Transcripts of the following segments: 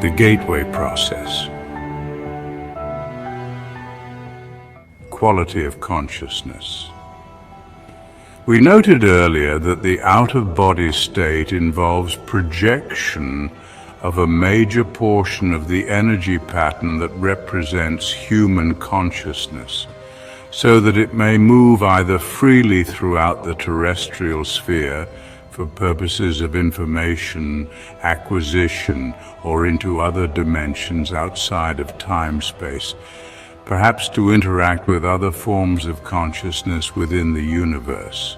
The gateway process. Quality of consciousness. We noted earlier that the out-of-body state involves projection of a major portion of the energy pattern that represents human consciousness, so that it may move either freely throughout the terrestrial sphere for purposes of information acquisition or into other dimensions outside of time-space, perhaps to interact with other forms of consciousness within the universe.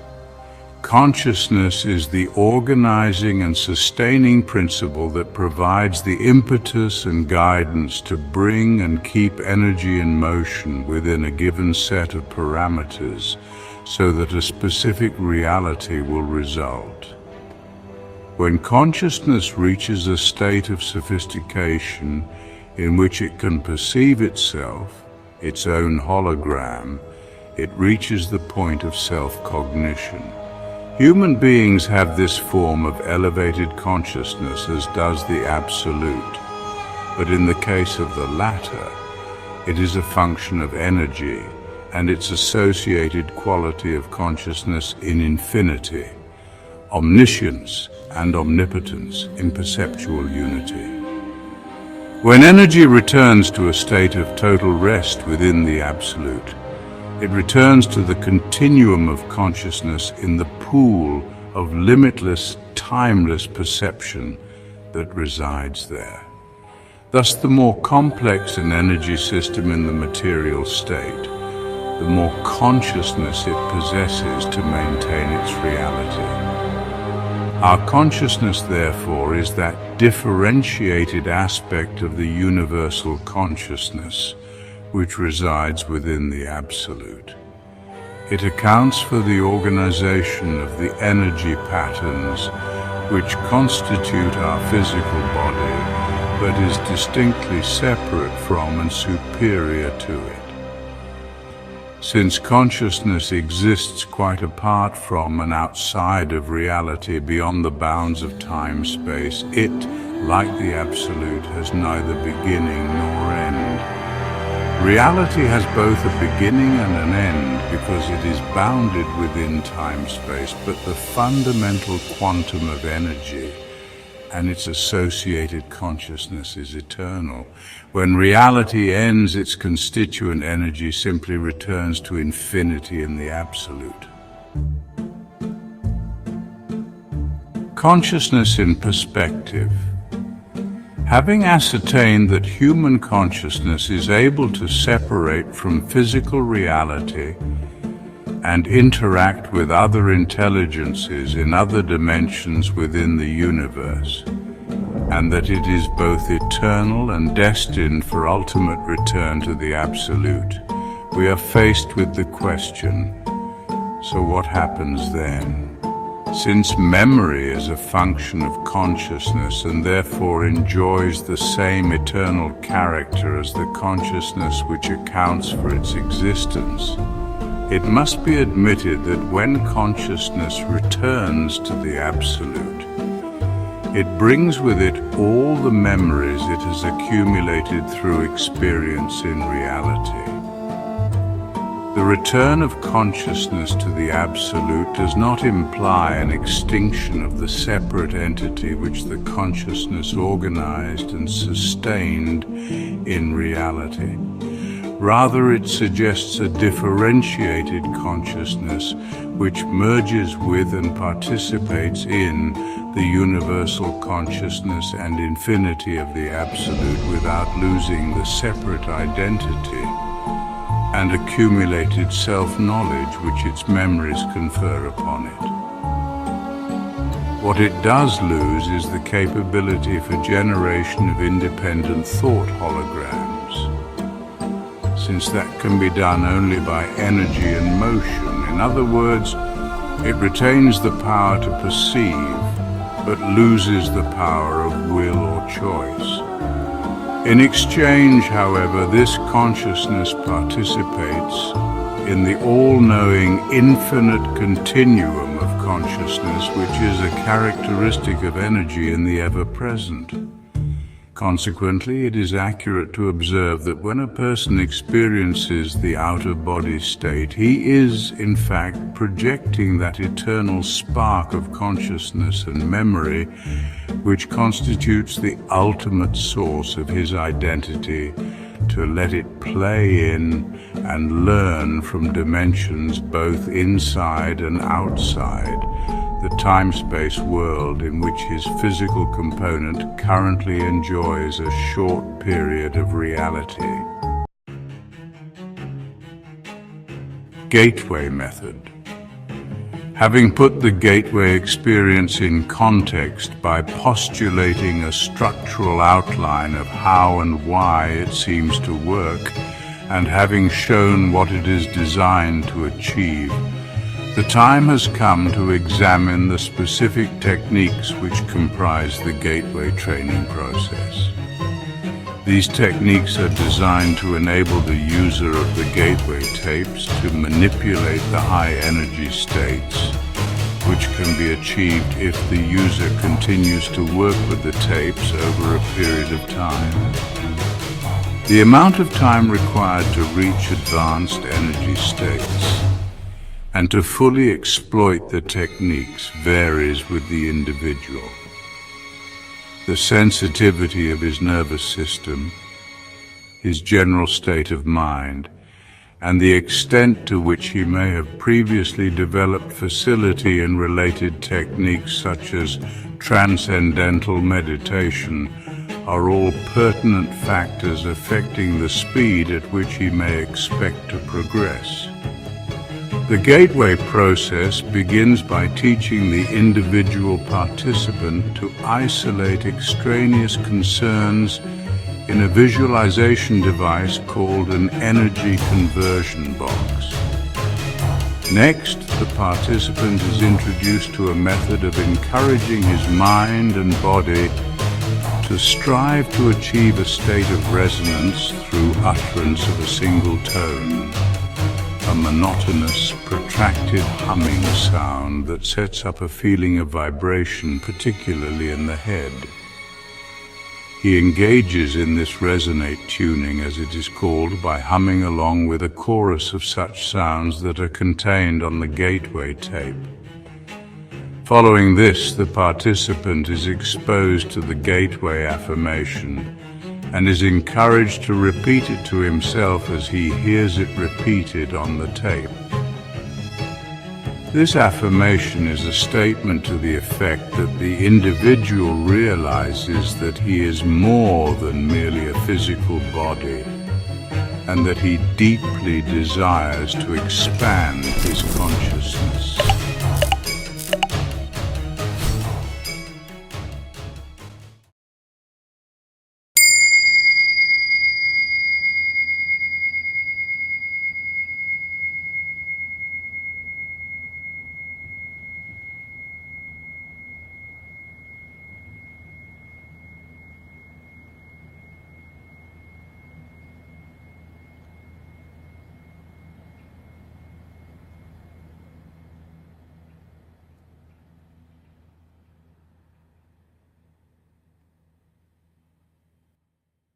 Consciousness is the organizing and sustaining principle that provides the impetus and guidance to bring and keep energy in motion within a given set of parameters so that a specific reality will result. When consciousness reaches a state of sophistication in which it can perceive itself, its own hologram, it reaches the point of self-cognition. Human beings have this form of elevated consciousness, as does the Absolute, but in the case of the latter, it is a function of energy and its associated quality of consciousness in infinity, omniscience and omnipotence in perceptual unity. When energy returns to a state of total rest within the Absolute, it returns to the continuum of consciousness in the pool of limitless, timeless perception that resides there. Thus, the more complex an energy system in the material state, the more consciousness it possesses to maintain its reality. Our consciousness, therefore, is that differentiated aspect of the universal consciousness which resides within the Absolute. It accounts for the organization of the energy patterns which constitute our physical body, but is distinctly separate from and superior to it. Since consciousness exists quite apart from and outside of reality beyond the bounds of time-space, it, like the Absolute, has neither beginning nor end. Reality has both a beginning and an end because it is bounded within time-space, but the fundamental quantum of energy and its associated consciousness is eternal. When reality ends, its constituent energy simply returns to infinity in the Absolute. Consciousness in perspective. Having ascertained that human consciousness is able to separate from physical reality and interact with other intelligences in other dimensions within the universe, and that it is both eternal and destined for ultimate return to the Absolute, we are faced with the question, so what happens then? Since memory is a function of consciousness and therefore enjoys the same eternal character as the consciousness which accounts for its existence, it must be admitted that when consciousness returns to the Absolute, it brings with it all the memories it has accumulated through experience in reality. The return of consciousness to the Absolute does not imply an extinction of the separate entity which the consciousness organized and sustained in reality. Rather, it suggests a differentiated consciousness which merges with and participates in the universal consciousness and infinity of the Absolute without losing the separate identity and accumulated self-knowledge which its memories confer upon it. What it does lose is the capability for generation of independent thought holograms, since that can be done only by energy and motion. In other words, it retains the power to perceive, but loses the power of will or choice. In exchange, however, this consciousness participates in the all-knowing infinite continuum of consciousness, which is a characteristic of energy in the ever-present. Consequently, it is accurate to observe that when a person experiences the out-of-body state, he is, in fact, projecting that eternal spark of consciousness and memory which constitutes the ultimate source of his identity, to let it play in and learn from dimensions both inside and outside the time-space world in which his physical component currently enjoys a short period of reality. Gateway method. Having put the gateway experience in context by postulating a structural outline of how and why it seems to work, and having shown what it is designed to achieve, the time has come to examine the specific techniques which comprise the gateway training process. These techniques are designed to enable the user of the gateway tapes to manipulate the high energy states, which can be achieved if the user continues to work with the tapes over a period of time. The amount of time required to reach advanced energy states and to fully exploit the techniques varies with the individual. The sensitivity of his nervous system, his general state of mind, and the extent to which he may have previously developed facility in related techniques such as transcendental meditation are all pertinent factors affecting the speed at which he may expect to progress. The gateway process begins by teaching the individual participant to isolate extraneous concerns in a visualization device called an energy conversion box. Next, the participant is introduced to a method of encouraging his mind and body to strive to achieve a state of resonance through utterance of a single tone, a monotonous, protracted humming sound that sets up a feeling of vibration, particularly in the head. He engages in this resonate tuning, as it is called, by humming along with a chorus of such sounds that are contained on the gateway tape. Following this, the participant is exposed to the gateway affirmation and is encouraged to repeat it to himself as he hears it repeated on the tape. This affirmation is a statement to the effect that the individual realizes that he is more than merely a physical body, and that he deeply desires to expand his consciousness.